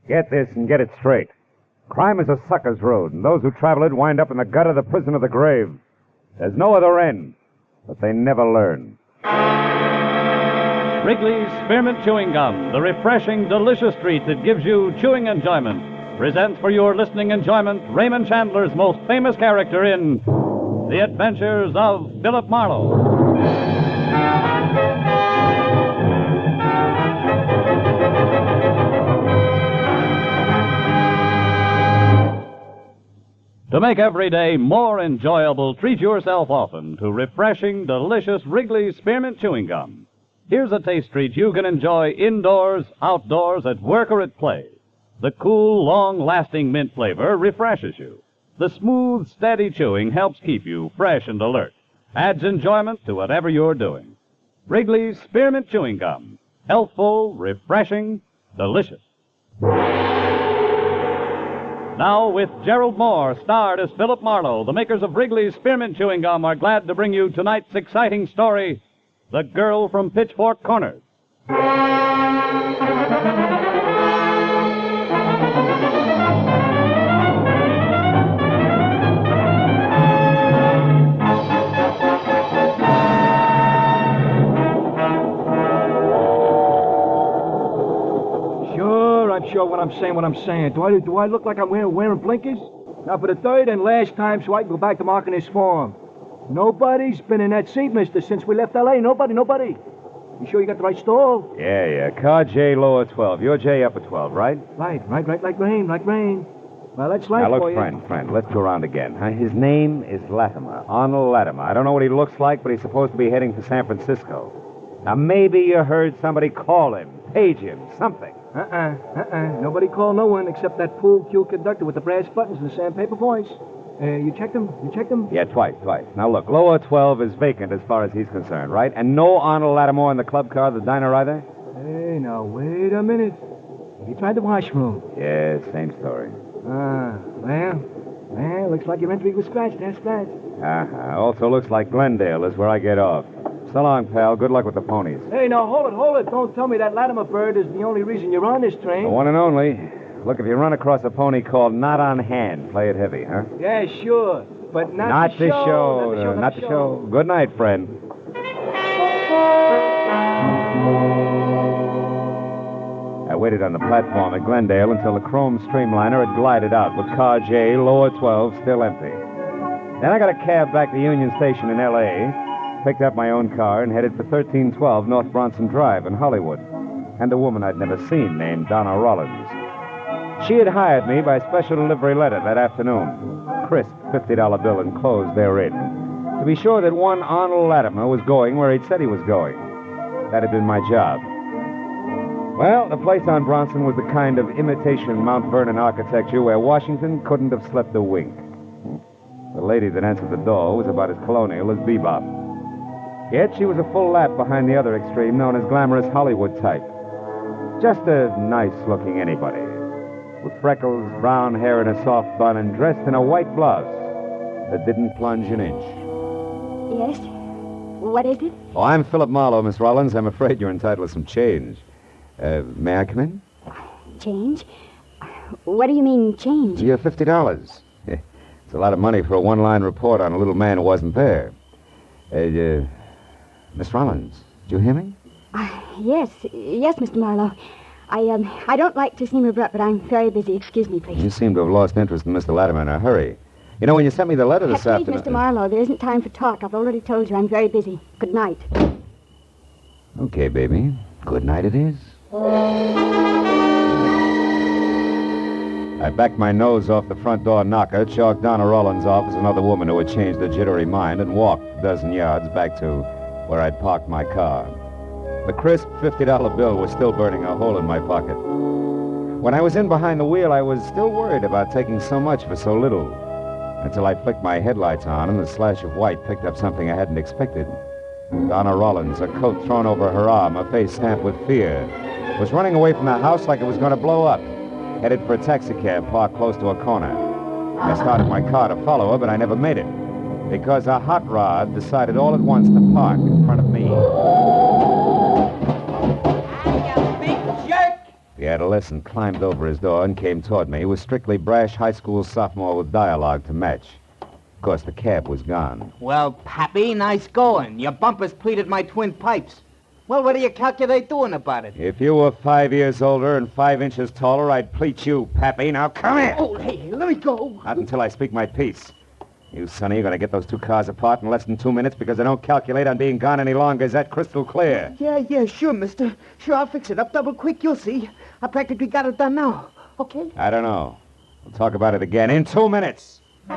Get this and get it straight. Crime is a sucker's road, and those who travel it wind up in the gut of the prison of the grave. There's no other end, but they never learn. Wrigley's Spearmint Chewing Gum, the refreshing, delicious treat that gives you chewing enjoyment, presents for your listening enjoyment Raymond Chandler's most famous character in The Adventures of Philip Marlowe. To make every day more enjoyable, treat yourself often to refreshing, delicious Wrigley's Spearmint Chewing Gum. Here's a taste treat you can enjoy indoors, outdoors, at work, or at play. The cool, long-lasting mint flavor refreshes you. The smooth, steady chewing helps keep you fresh and alert. Adds enjoyment to whatever you're doing. Wrigley's Spearmint Chewing Gum. Healthful, refreshing, delicious. Now, with Gerald Moore, starred as Philip Marlowe, the makers of Wrigley's Spearmint Chewing Gum are glad to bring you tonight's exciting story, The Girl from Pitchfork Corners. I'm sure what I'm saying. Do I look like I'm wearing blinkers? Now, for the third and last time, so I can go back to marking this form. Nobody's been in that seat, mister, since we left L.A. Nobody. You sure you got the right stall? Yeah. Car J, lower 12. Your J, upper 12, right? Right, like rain. Well, that's life now, for look, you. friend, let's go around again. His name is Latimer, Arnold Latimer. I don't know what he looks like, but he's supposed to be heading for San Francisco. Now, maybe you heard somebody call him, page him, something. Nobody called no one except that pool cue conductor with the brass buttons and the sandpaper voice. You checked him? Yeah, twice. Now, look, lower 12 is vacant as far as he's concerned, right? And no Arnold Lattimore in the club car, the diner either? Hey, now, wait a minute. Have you tried the washroom? Yeah, same story. Well, looks like your entry was scratched. Also looks like Glendale is where I get off. So long, pal. Good luck with the ponies. Hey, now, hold it. Don't tell me that Latimer bird is the only reason you're on this train. The one and only. Look, if you run across a pony called Not on Hand, play it heavy, huh? Yeah, sure. But not the show. Not the show. Good night, friend. I waited on the platform at Glendale until the chrome streamliner had glided out with car J, lower 12, still empty. Then I got a cab back to Union Station in L.A., picked up my own car, and headed for 1312 North Bronson Drive in Hollywood, and a woman I'd never seen named Donna Rollins. She had hired me by special delivery letter that afternoon, crisp $50 bill enclosed therein, to be sure that one Arnold Latimer was going where he'd said he was going. That had been my job. Well, the place on Bronson was the kind of imitation Mount Vernon architecture where Washington couldn't have slept a wink. The lady that answered the door was about as colonial as Bebop. Yet she was a full lap behind the other extreme, known as glamorous Hollywood type. Just a nice-looking anybody, with freckles, brown hair, and a soft bun, and dressed in a white blouse that didn't plunge an inch. Yes? What is it? Oh, I'm Philip Marlowe, Miss Rollins. I'm afraid you're entitled to some change. May I come in? Change? What do you mean, change? Yeah, $50. It's a lot of money for a one-line report on a little man who wasn't there. Miss Rollins, did you hear me? Yes, Mr. Marlowe. I don't like to seem abrupt, but I'm very busy. Excuse me, please. You seem to have lost interest in Mr. Latimer in a hurry. You know, when you sent me the letter this afternoon... Please, Mr. Marlowe, there isn't time for talk. I've already told you I'm very busy. Good night. Okay, baby. Good night it is. I backed my nose off the front door knocker, chalked Donna Rollins off as another woman who had changed her jittery mind, and walked a dozen yards back to where I'd parked my car. The crisp $50 bill was still burning a hole in my pocket. When I was in behind the wheel, I was still worried about taking so much for so little, until I flicked my headlights on and the slash of white picked up something I hadn't expected. Donna Rollins, her coat thrown over her arm, her face stamped with fear, was running away from the house like it was going to blow up, headed for a taxicab parked close to a corner. I started my car to follow her, but I never made it, because a hot rod decided all at once to park in front of me. You big jerk! He had a adolescent climbed over his door and came toward me. He was strictly brash high school sophomore with dialogue to match. Of course, the cab was gone. Well, Pappy, nice going. Your bumpers pleated my twin pipes. Well, what do you calculate doing about it? If you were 5 years older and 5 inches taller, I'd pleat you, Pappy. Now, come here. Oh, hey, let me go. Not until I speak my piece. You, Sonny, are going to get those two cars apart in less than 2 minutes because I don't calculate on being gone any longer. Is that crystal clear? Yeah, sure, mister. Sure, I'll fix it up double quick. You'll see. I practically got it done now. Okay? I don't know. We'll talk about it again in 2 minutes. I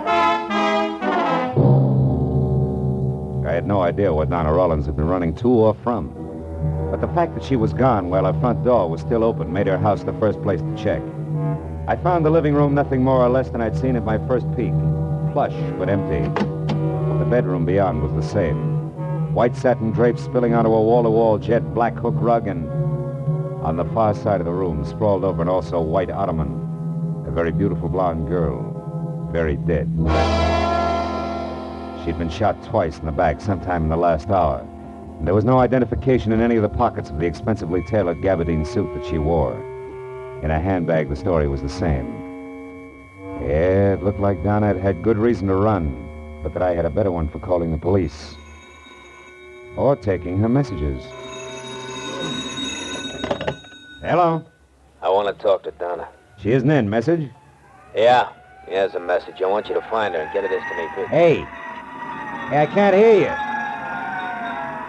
had no idea what Donna Rollins had been running to or from. But the fact that she was gone while her front door was still open made her house the first place to check. I found the living room nothing more or less than I'd seen at my first peek. Plush, but empty. The bedroom beyond was the same. White satin drapes spilling onto a wall-to-wall jet black hook rug, and on the far side of the room, sprawled over an also white ottoman, a very beautiful blonde girl, very dead. She'd been shot twice in the back sometime in the last hour. And there was no identification in any of the pockets of the expensively tailored gabardine suit that she wore. In her handbag, the story was the same. Yeah, it looked like Donna had had good reason to run, but that I had a better one for calling the police. Or taking her messages. Hello? I want to talk to Donna. She isn't in. Message? Yeah, here's a message. I want you to find her and get her this to me, please. Hey, I can't hear you.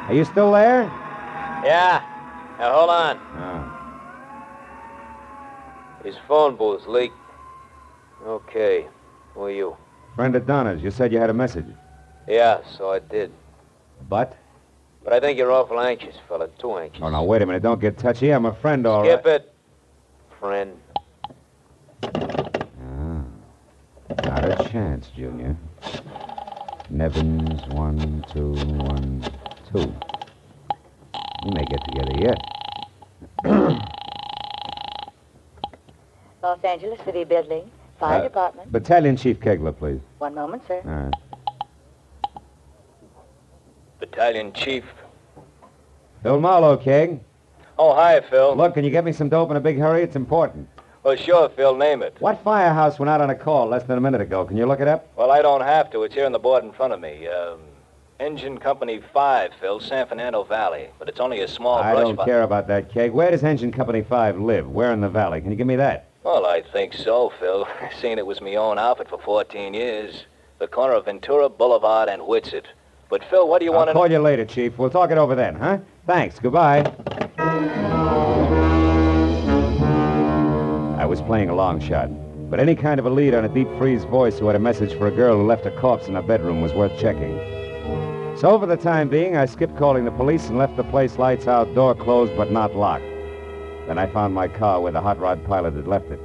Are you still there? Yeah. Now, hold on. Oh. His phone booth's leaked. Okay. Who are you? Friend of Donna's. You said you had a message. Yeah, so I did. But? But I think you're awful anxious, fella. Too anxious. Oh, now, wait a minute. Don't get touchy. I'm a friend, all right. Skip it, friend. Not a chance, Junior. Nevins, 1, 2, 1, 2. We may get together yet. Los Angeles City Building, Fire Department. Battalion Chief Kegler, please. One moment, sir. All right. Battalion Chief. Phil Marlowe, Keg. Oh, hi, Phil. Look, can you get me some dope in a big hurry? It's important. Well, sure, Phil. Name it. What firehouse went out on a call less than a minute ago? Can you look it up? Well, I don't have to. It's here on the board in front of me. Engine Company 5, Phil, San Fernando Valley. But it's only a small I brush don't fire. care about that, Keg. Where does Engine Company 5 live? Where in the valley? Can you give me that? Well, I think so, Phil. Seen it was me own outfit for 14 years. The corner of Ventura Boulevard and Whitsett. But, Phil, what do you want to... I'll call you later, Chief. We'll talk it over then, huh? Thanks. Goodbye. I was playing a long shot, but any kind of a lead on a deep freeze voice who had a message for a girl who left a corpse in her bedroom was worth checking. So for the time being, I skipped calling the police and left the place lights out, door closed but not locked. Then I found my car where the hot rod pilot had left it.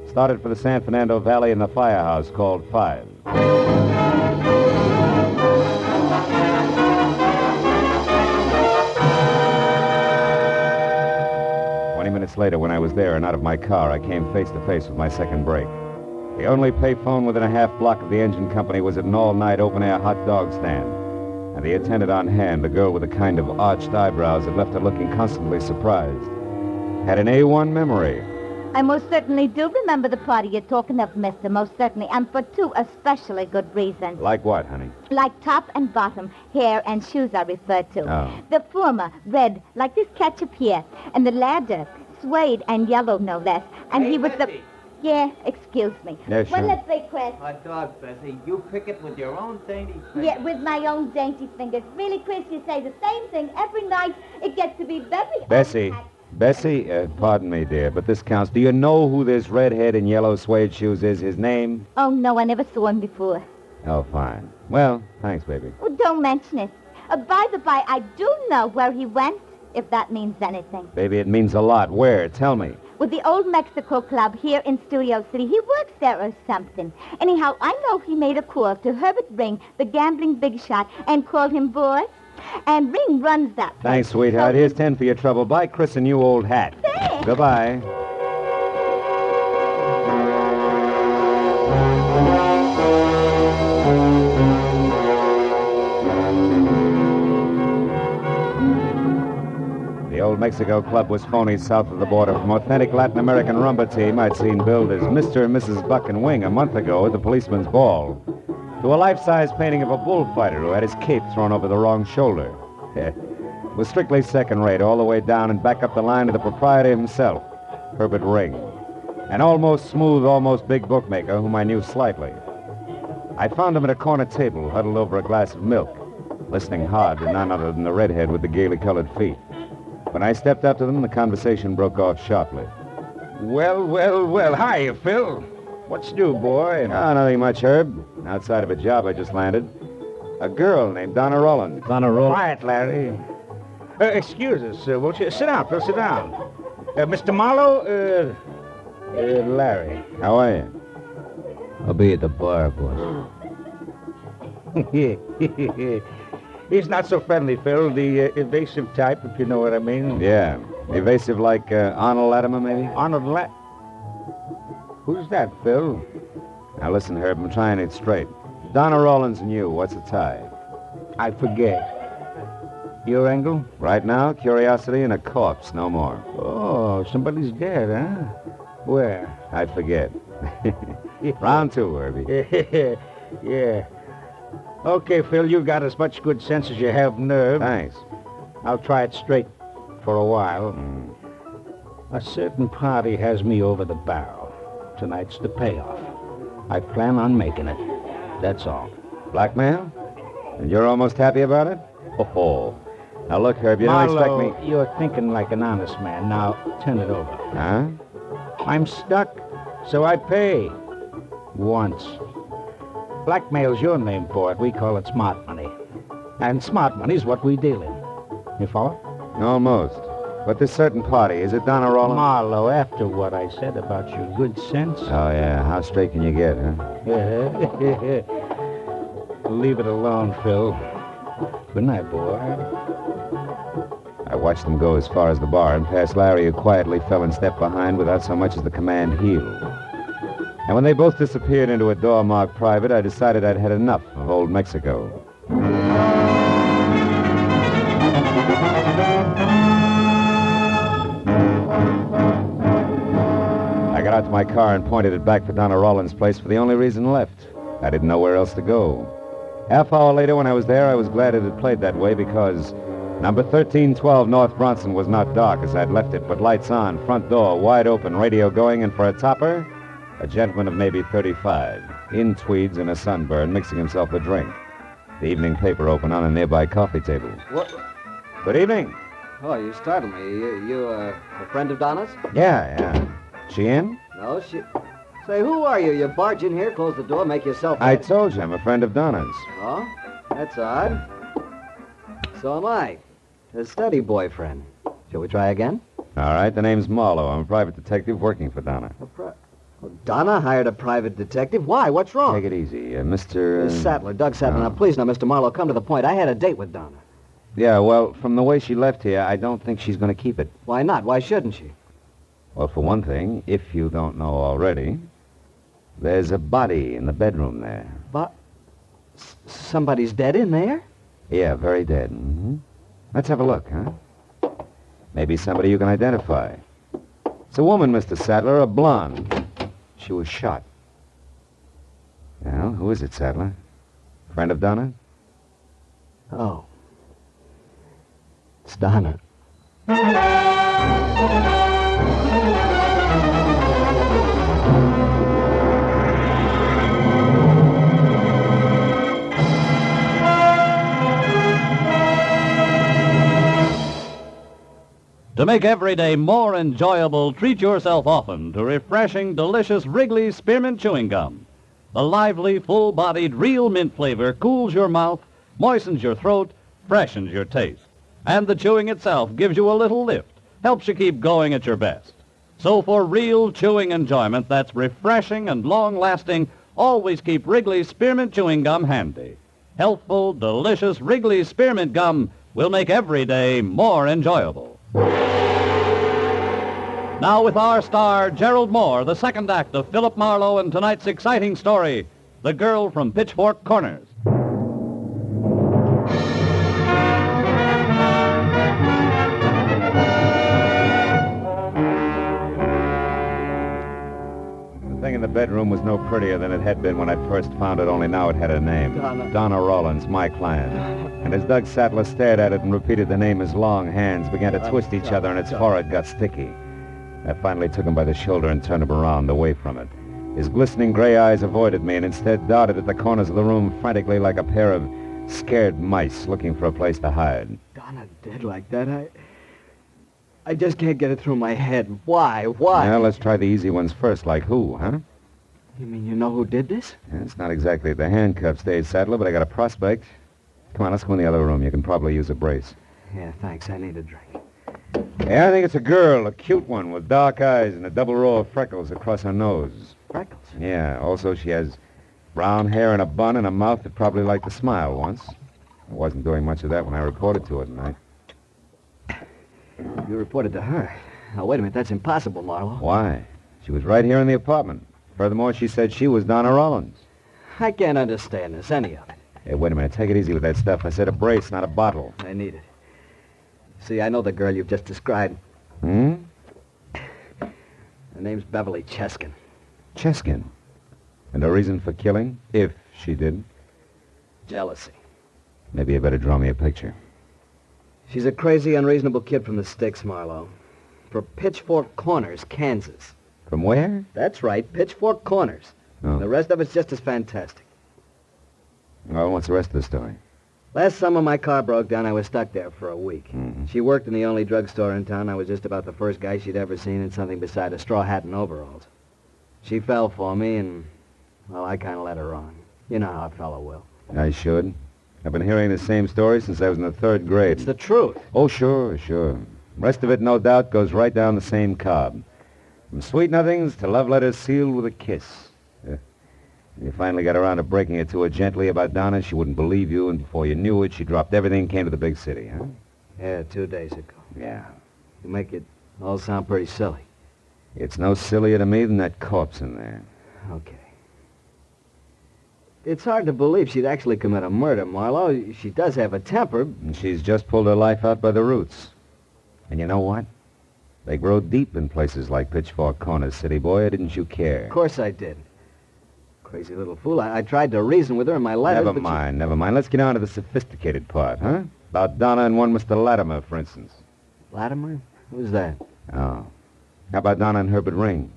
Started for the San Fernando Valley in the firehouse called 5. 20 minutes later, when I was there and out of my car, I came face to face with my second break. The only payphone within a half block of the engine company was at an all-night open-air hot dog stand. And the attendant on hand, a girl with a kind of arched eyebrows that left her looking constantly surprised, had an A1 memory. I most certainly do remember the party you're talking of, mister, most certainly, and for two especially good reasons. Like what, honey? Like top and bottom, hair and shoes I refer to. Oh. The former, red, like this ketchup here, and the latter, suede and yellow, no less. And Hey, he was Bessie. the... Yeah, excuse me. Yeah, sure. Well, let's say, Chris. Hot dog, Bessie. You pick it with your own dainty fingers. Yeah, with my own dainty fingers. Really, Chris, you say the same thing every night. It gets to be very... Bessie, pardon me, dear, but this counts. Do you know who this redhead in yellow suede shoes is? His name? Oh, no, I never saw him before. Oh, fine. Well, thanks, baby. Well, don't mention it. By the by, I do know where he went, if that means anything. Baby, it means a lot. Where? Tell me. With the old Mexico Club here in Studio City. He works there or something. Anyhow, I know he made a call to Herbert Ring, the gambling big shot, and called him boss. And Ring runs that place. Thanks, sweetheart. So- Here's 10 for your trouble. Buy Chris a new old hat. Thanks. Goodbye. The old Mexico club was phony south of the border from authentic Latin American rumba team I'd seen billed as Mr. and Mrs. Buck and Wing a month ago at the policeman's ball, to a life-size painting of a bullfighter who had his cape thrown over the wrong shoulder. It was strictly second-rate all the way down and back up the line to the proprietor himself, Herbert Ring, an almost smooth, almost big bookmaker whom I knew slightly. I found him at a corner table, huddled over a glass of milk, listening hard to none other than the redhead with the gaily colored feet. When I stepped up to them, the conversation broke off sharply. Well. Hiya, Phil. What's new, boy? Oh, nothing much, Herb. Outside of a job I just landed. A girl named Donna Rollins. Donna Rollins? Quiet, Larry. Excuse us, won't you? Sit down, Phil, sit down. Mr. Marlowe, Larry. How are you? I'll be at the bar, boss. He's not so friendly, Phil. The evasive type, if you know what I mean. Yeah. Evasive like Arnold Latimer, maybe? Arnold Who's that, Phil? Now listen, Herb, I'm trying it straight. Donna Rollins and you, what's the tie? I forget. Your angle? Right now, curiosity and a corpse, no more. Oh, somebody's dead, huh? Where? I forget. Round two, Herbie. Yeah. Okay, Phil, you've got as much good sense as you have nerve. Thanks. I'll try it straight for a while. A certain party has me over the barrel. Tonight's the payoff. I plan on making it. That's all. Blackmail? And you're almost happy about it? Oh. Now look, Herb, you don't expect me... You're thinking like an honest man. Now, turn it over. Huh? I'm stuck, so I pay. Once. Blackmail's your name for it. We call it smart money. And smart money's what we deal in. You follow? Almost. But this certain party, is it Donna Rollins? Marlowe, after what I said about your good sense... Oh, yeah. How straight can you get, huh? Leave it alone, Phil. Good night, boy. I watched them go as far as the bar and past Larry, who quietly fell in step behind without so much as the command heel. And when they both disappeared into a door marked private, I decided I'd had enough of old Mexico. I got out to my car and pointed it back for Donna Rollins' place for the only reason left. I didn't know where else to go. Half hour later, when I was there, I was glad it had played that way because number 1312 North Bronson was not dark as I'd left it, but lights on, front door wide open, radio going, and for a topper, a gentleman of maybe 35, in tweeds and a sunburn, mixing himself a drink. The evening paper open on a nearby coffee table. What? Good evening. Oh, you startled me. You a friend of Donna's? Yeah. She in? No, she... Say, who are you? You barge in here, close the door, make yourself... I told you I'm a friend of Donna's. Oh? That's odd. So am I. A steady boyfriend. Shall we try again? All right, the name's Marlowe. I'm a private detective working for Donna. Donna hired a private detective? Why? What's wrong? Take it easy, Mr... Sattler, Doug Sattler. Now, please, now, Mr. Marlowe, come to the point. I had a date with Donna. Yeah, well, from the way she left here, I don't think she's going to keep it. Why not? Why shouldn't she? Well, for one thing, if you don't know already, there's a body in the bedroom there. But somebody's dead in there? Yeah, very dead. Mm-hmm. Let's have a look, huh? Maybe somebody you can identify. It's a woman, Mr. Sattler, a blonde. She was shot. Well, who is it, Sattler? Friend of Donna? Oh. It's Donna. To make every day more enjoyable, treat yourself often to refreshing, delicious Wrigley's Spearmint Chewing Gum. The lively, full-bodied, real mint flavor cools your mouth, moistens your throat, freshens your taste. And the chewing itself gives you a little lift, helps you keep going at your best. So for real chewing enjoyment that's refreshing and long-lasting, always keep Wrigley's Spearmint Chewing Gum handy. Healthful, delicious Wrigley's Spearmint Gum will make every day more enjoyable. Now with our star, Gerald Moore, the second act of Philip Marlowe and tonight's exciting story, The Girl from Pitchfork Corners. bedroom was no prettier than it had been when I first found it, only now it had a name. Donna Rollins, my client. And as Doug Sattler stared at it and repeated the name, his long hands began to twist each other and its forehead got sticky. I finally took him by the shoulder and turned him around, away from it. His glistening gray eyes avoided me and instead darted at the corners of the room frantically like a pair of scared mice looking for a place to hide. Donna dead like that? I just can't get it through my head. Why? Well, let's try the easy ones first, like who, huh? You mean you know who did this? Yeah, it's not exactly at the handcuff stage, Sattler, but I got a prospect. Come on, let's go in the other room. You can probably use a brace. Yeah, thanks. I need a drink. Yeah, I think it's a girl, a cute one with dark eyes and a double row of freckles across her nose. Freckles? Yeah, also she has brown hair and a bun and a mouth that probably liked to smile once. I wasn't doing much of that when I reported to her tonight. You reported to her. Now, wait a minute. That's impossible, Marlowe. Why? She was right here in the apartment. Furthermore, she said she was Donna Rollins. I can't understand this, any of it. Hey, wait a minute. Take it easy with that stuff. I said a brace, not a bottle. I need it. See, I know the girl you've just described. Hmm? Her name's Beverly Cheskin. Cheskin. And a reason for killing, if she did? Jealousy. Maybe you better draw me a picture. She's a crazy, unreasonable kid from the sticks, Marlowe. For Pitchfork Corners, Kansas. From where? That's right, Pitchfork Corners. Oh. The rest of it's just as fantastic. Well, what's the rest of the story? Last summer, my car broke down. I was stuck there for a week. Mm-hmm. She worked in the only drugstore in town. I was just about the first guy she'd ever seen in something beside a straw hat and overalls. She fell for me, and, well, I kind of led her on. You know how a fellow will. I should. I've been hearing the same story since I was in the 3rd grade. It's the truth. Oh, sure. Rest of it, no doubt, goes right down the same cob. From sweet nothings to love letters sealed with a kiss. You finally got around to breaking it to her gently about Donna. She wouldn't believe you, and before you knew it, she dropped everything and came to the big city, huh? Yeah, 2 days ago. Yeah. You make it all sound pretty silly. It's no sillier to me than that corpse in there. Okay. It's hard to believe she'd actually commit a murder, Marlowe. She does have a temper. And she's just pulled her life out by the roots. And you know what? They grow deep in places like Pitchfork Corners, city boy, or didn't you care? Of course I did. Crazy little fool. I tried to reason with her in my letters, Never mind. Let's get on to the sophisticated part, huh? About Donna and one Mr. Latimer, for instance. Latimer? Who's that? Oh. How about Donna and Herbert Ring?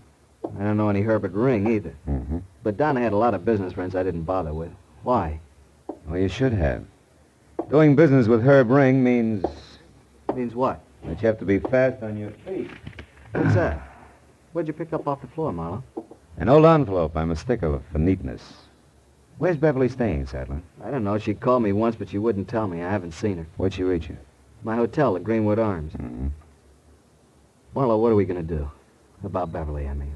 I don't know any Herbert Ring either. Mm-hmm. But Donna had a lot of business friends I didn't bother with. Why? Well, you should have. Doing business with Herb Ring means Means what? that you have to be fast on your feet. What's that? What'd you pick up off the floor, Marlowe? An old envelope. I'm a stickler for neatness. Where's Beverly staying, Sadler? I don't know. She called me once, but she wouldn't tell me. I haven't seen her. Where'd she reach you? My hotel at Greenwood Arms. Mm-hmm. Marlowe, what are we going to do? About Beverly, I mean.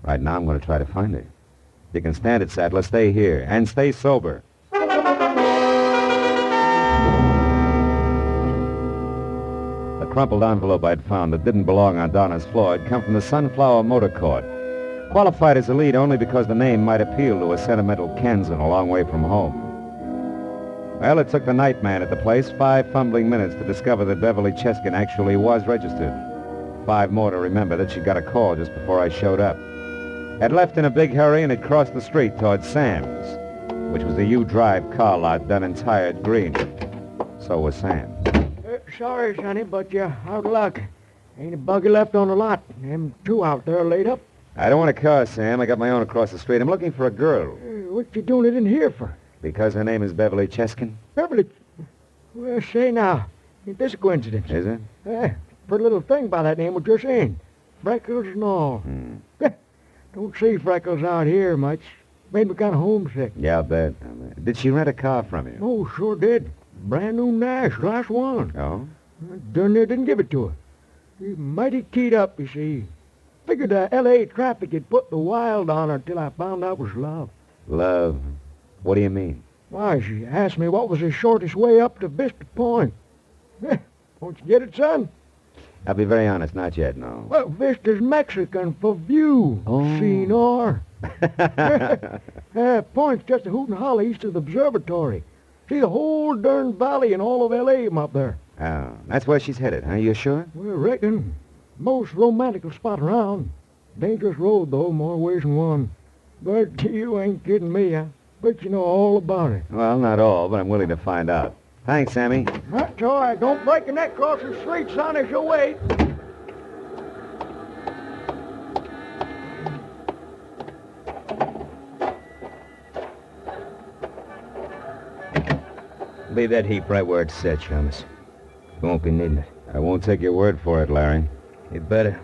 Right now, I'm going to try to find her. If you can stand it, Sadler, stay here. And stay sober. The crumpled envelope I'd found that didn't belong on Donna's floor had come from the Sunflower Motor Court. Qualified as a lead only because the name might appeal to a sentimental Kansan a long way from home. Well, it took the night man at the place 5 fumbling minutes to discover that Beverly Cheskin actually was registered. 5 more to remember that she got a call just before I showed up. Had left in a big hurry and had crossed the street toward Sam's, which was the U-Drive car lot done in tired green. So was Sam. Sorry, Sonny, but you're out of luck. Ain't a buggy left on the lot. Them 2 out there laid up. I don't want a car, Sam. I got my own across the street. I'm looking for a girl. What you doing it in here for? Because her name is Beverly Cheskin. Beverly. Well, say now, ain't this a coincidence? Is it? Pretty little thing by that name was just in. Freckles and all. Don't see Freckles out here much. Made me kind of homesick. Yeah, I'll bet. Did she rent a car from you? Oh, sure did. Brand new Nash, last one. Oh? Darn near didn't give it to her. She's mighty keyed up, you see. Figured the L.A. traffic had put the wild on her till I found out it was love. Love? What do you mean? Why, she asked me what was the shortest way up to Vista Point. Won't you get it, son? I'll be very honest, not yet, no. Well, Vista's Mexican for view, senor. Point's just a hoot and holler east of the observatory. See the whole darn valley and all of L.A. from up there. Oh, that's where she's headed, huh? You sure? Well, reckon. Most romantic spot around. Dangerous road, though, more ways than one. But you ain't kidding me. I bet you know all about it. Well, not all, but I'm willing to find out. Thanks, Sammy. That's all right. Don't break your neck across the street, son, as you wait. Leave that heap right where it's set, Shamus. You won't be needing it. I won't take your word for it, Larry. You better.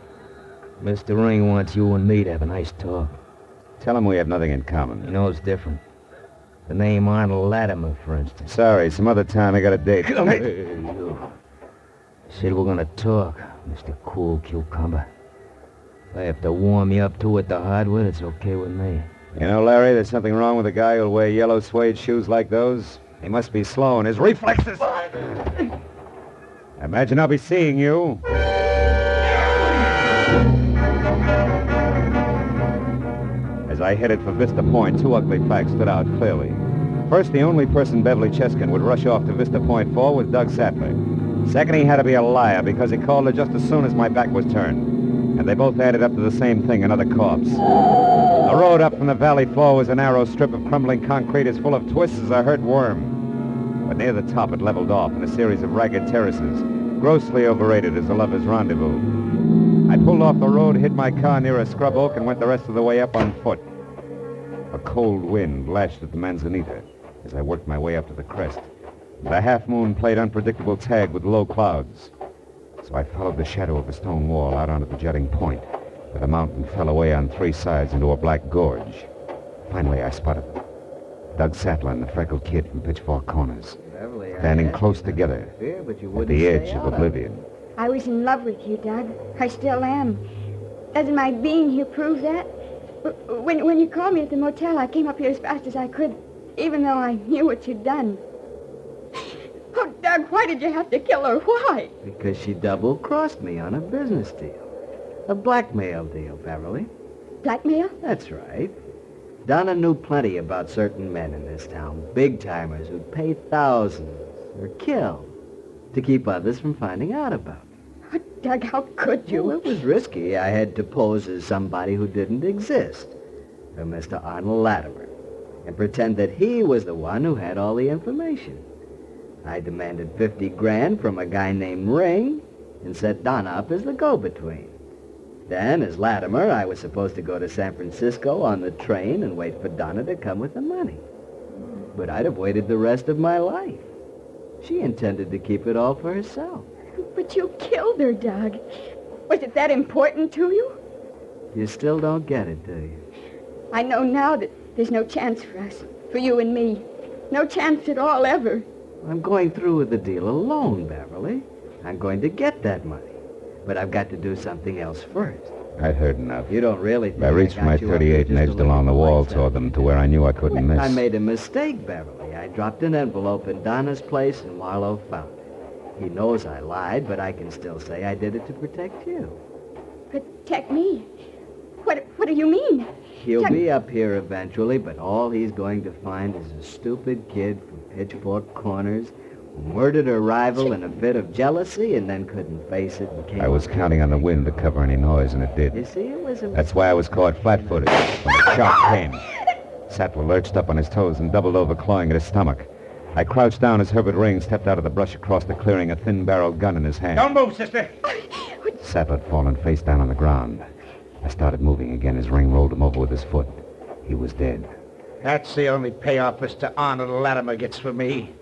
Mr. Ring wants you and me to have a nice talk. Tell him we have nothing in common. You know it's different. The name Arnold Latimer, for instance. Sorry, some other time I got a date. Come here. Hey, you. Said we're gonna talk, Mr. Cool Cucumber. If I have to warm you up to it the hard way, it's okay with me. You know, Larry, there's something wrong with a guy who'll wear yellow suede shoes like those. He must be slow in his reflexes. I imagine I'll be seeing you. As I headed for Vista Point, two ugly facts stood out clearly. First, the only person Beverly Cheskin would rush off to Vista Point for was Doug Sattler. Second, he had to be a liar because he called her just as soon as my back was turned. And they both added up to the same thing, another corpse. The road up from the valley floor was a narrow strip of crumbling concrete as full of twists as a hurt worm. But near the top it leveled off in a series of ragged terraces, grossly overrated as a lover's rendezvous. I pulled off the road, hid my car near a scrub oak, and went the rest of the way up on foot. A cold wind lashed at the manzanita as I worked my way up to the crest. The half-moon played unpredictable tag with low clouds. So I followed the shadow of a stone wall out onto the jutting point, where the mountain fell away on three sides into a black gorge. Finally, I spotted them. Doug Sattler and the freckled kid from Pitchfork Corners, standing close together at the edge of oblivion. I was in love with you, Doug. I still am. Doesn't my being here prove that? When you called me at the motel, I came up here as fast as I could, even though I knew what you'd done. Oh, Doug, why did you have to kill her? Why? Because she double-crossed me on a business deal. A blackmail deal, Beverly. Blackmail? That's right. Donna knew plenty about certain men in this town, big-timers who'd pay thousands or kill to keep others from finding out about me. Oh, Doug, how could you? Well, it was risky. I had to pose as somebody who didn't exist, a Mr. Arnold Latimer, and pretend that he was the one who had all the information. I demanded 50 grand from a guy named Ring and set Donna up as the go-between. Then, as Latimer, I was supposed to go to San Francisco on the train and wait for Donna to come with the money. But I'd have waited the rest of my life. She intended to keep it all for herself. But you killed her, Doug. Was it that important to you? You still don't get it, do you? I know now that there's no chance for us, for you and me. No chance at all, ever. I'm going through with the deal alone, Beverly. I'm going to get that money. But I've got to do something else first. I'd heard enough. You don't really think I reached for my .38 and edged along the wall toward them to where I knew I couldn't miss. I made a mistake, Beverly. I dropped an envelope in Donna's place and Marlowe found it. He knows I lied, but I can still say I did it to protect you. Protect me? What do you mean? He'll be up here eventually, but all he's going to find is a stupid kid from Pitchfork Corners who murdered a rival in a fit of jealousy and then couldn't face it and came... I was counting on the wind to cover any noise, and it did. You see, it was a... That's why I was caught flat-footed when the shock came. Sattler lurched up on his toes and doubled over, clawing at his stomach. I crouched down as Herbert Ring stepped out of the brush across the clearing, a thin-barreled gun in his hand. Don't move, sister. Sattler had fallen face down on the ground. I started moving again as Ring rolled him over with his foot. He was dead. That's the only payoff Mr. Arnold Latimer gets for me.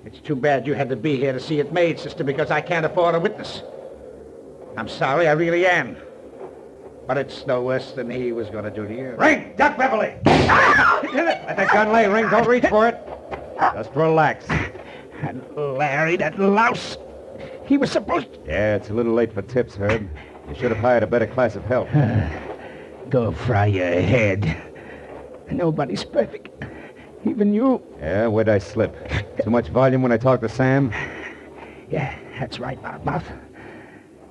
It's too bad you had to be here to see it made, sister, because I can't afford a witness. I'm sorry, I really am. But it's no worse than he was going to do to you. Ring! Duck, Beverly! Let that gun lay, Ring. Don't reach for it. Just relax. And Larry, that louse, he was supposed to... Yeah, it's a little late for tips, Herb. You should have hired a better class of help. Go fry your head. Nobody's perfect. Even you. Yeah, where'd I slip? Too much volume when I talk to Sam? Yeah, that's right, Loudmouth.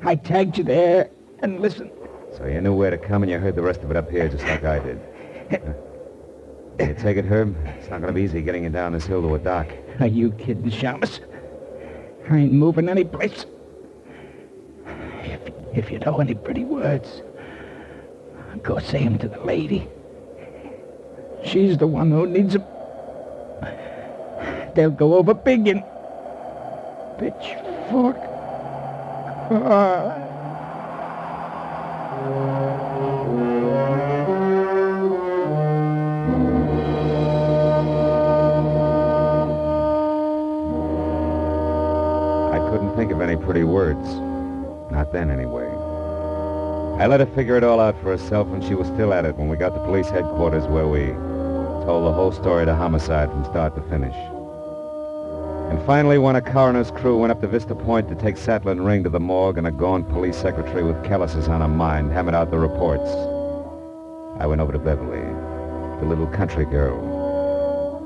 I tagged you there, and listen. So you knew where to come and you heard the rest of it up here just like I did. You take it, Herb? It's not going to be easy getting you down this hill to a dock. Are you kidding, Shamus? I ain't moving any place. If you know any pretty words, go say 'em to the lady. She's the one who needs 'em. They'll go over big in Pitchfork Corners. I couldn't think of any pretty words. Not then, anyway. I let her figure it all out for herself, and she was still at it when we got to police headquarters, where we told the whole story to homicide from start to finish. And finally, when a coroner's crew went up to Vista Point to take Sattler and Ring to the morgue, and a gaunt police secretary with calluses on her mind hammered out the reports, I went over to Beverly, the little country girl,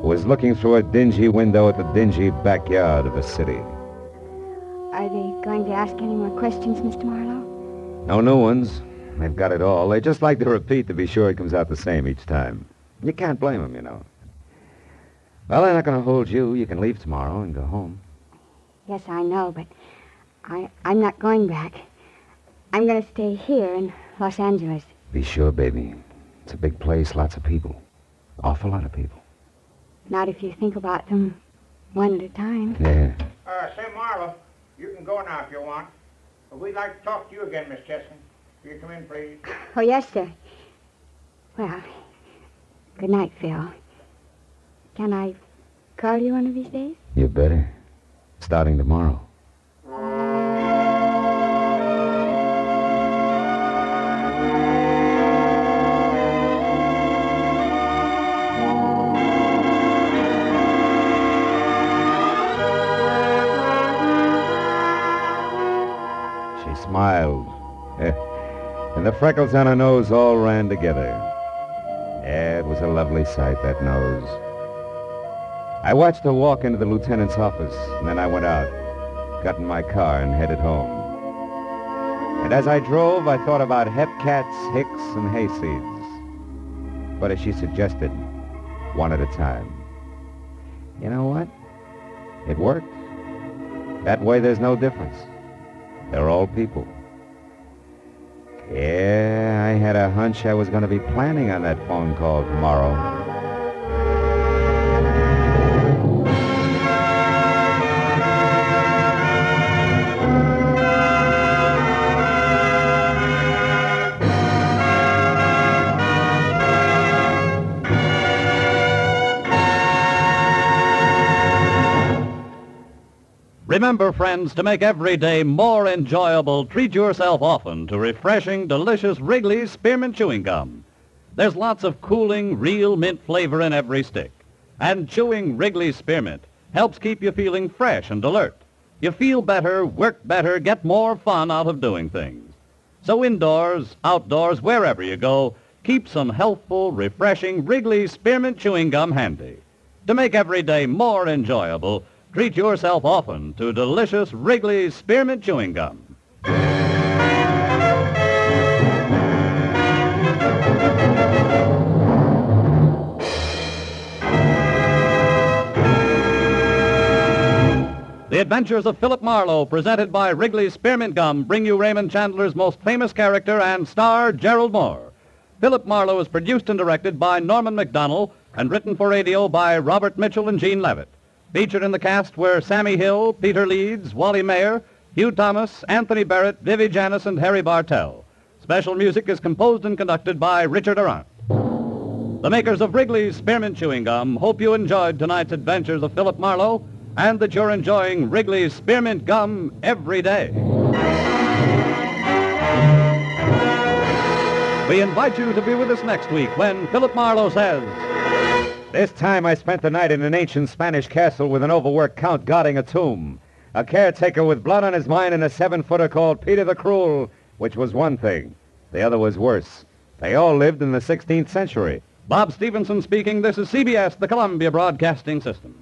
who was looking through a dingy window at the dingy backyard of a city. Are they going to ask any more questions, Mr. Marlowe? No new ones. They've got it all. They just like to repeat to be sure it comes out the same each time. You can't blame them, you know. Well, they're not going to hold you. You can leave tomorrow and go home. Yes, I know, but I'm not going back. I'm going to stay here in Los Angeles. Be sure, baby. It's a big place, lots of people. Awful lot of people. Not if you think about them one at a time. Yeah. Say, Marlowe, you can go now if you want. But we'd like to talk to you again, Miss Chesson. Will you come in, please? Oh, yes, sir. Well, good night, Phil. Can I call you one of these days? You better. Starting tomorrow. She smiled. And the freckles on her nose all ran together. Yeah, it was a lovely sight, that nose. I watched her walk into the lieutenant's office, and then I went out, got in my car, and headed home. And as I drove, I thought about hepcats, hicks, and hayseeds. But as she suggested, one at a time. You know what? It worked. That way there's no difference. They're all people. Yeah, I had a hunch I was going to be planning on that phone call tomorrow. Remember, friends, to make every day more enjoyable, treat yourself often to refreshing, delicious Wrigley's Spearmint Chewing Gum. There's lots of cooling, real mint flavor in every stick. And chewing Wrigley's Spearmint helps keep you feeling fresh and alert. You feel better, work better, get more fun out of doing things. So indoors, outdoors, wherever you go, keep some healthful, refreshing Wrigley's Spearmint Chewing Gum handy. To make every day more enjoyable, treat yourself often to delicious Wrigley's Spearmint Chewing Gum. The Adventures of Philip Marlowe, presented by Wrigley's Spearmint Gum, bring you Raymond Chandler's most famous character and star, Gerald Moore. Philip Marlowe is produced and directed by Norman MacDonald and written for radio by Robert Mitchell and Gene Levitt. Featured in the cast were Sammy Hill, Peter Leeds, Wally Mayer, Hugh Thomas, Anthony Barrett, Vivi Janis, and Harry Bartell. Special music is composed and conducted by Richard Arant. The makers of Wrigley's Spearmint Chewing Gum hope you enjoyed tonight's Adventures of Philip Marlowe and that you're enjoying Wrigley's Spearmint Gum every day. We invite you to be with us next week when Philip Marlowe says... This time I spent the night in an ancient Spanish castle with an overworked count guarding a tomb. A caretaker with blood on his mind and a 7-footer called Peter the Cruel, which was one thing. The other was worse. They all lived in the 16th century. Bob Stevenson speaking. This is CBS, the Columbia Broadcasting System.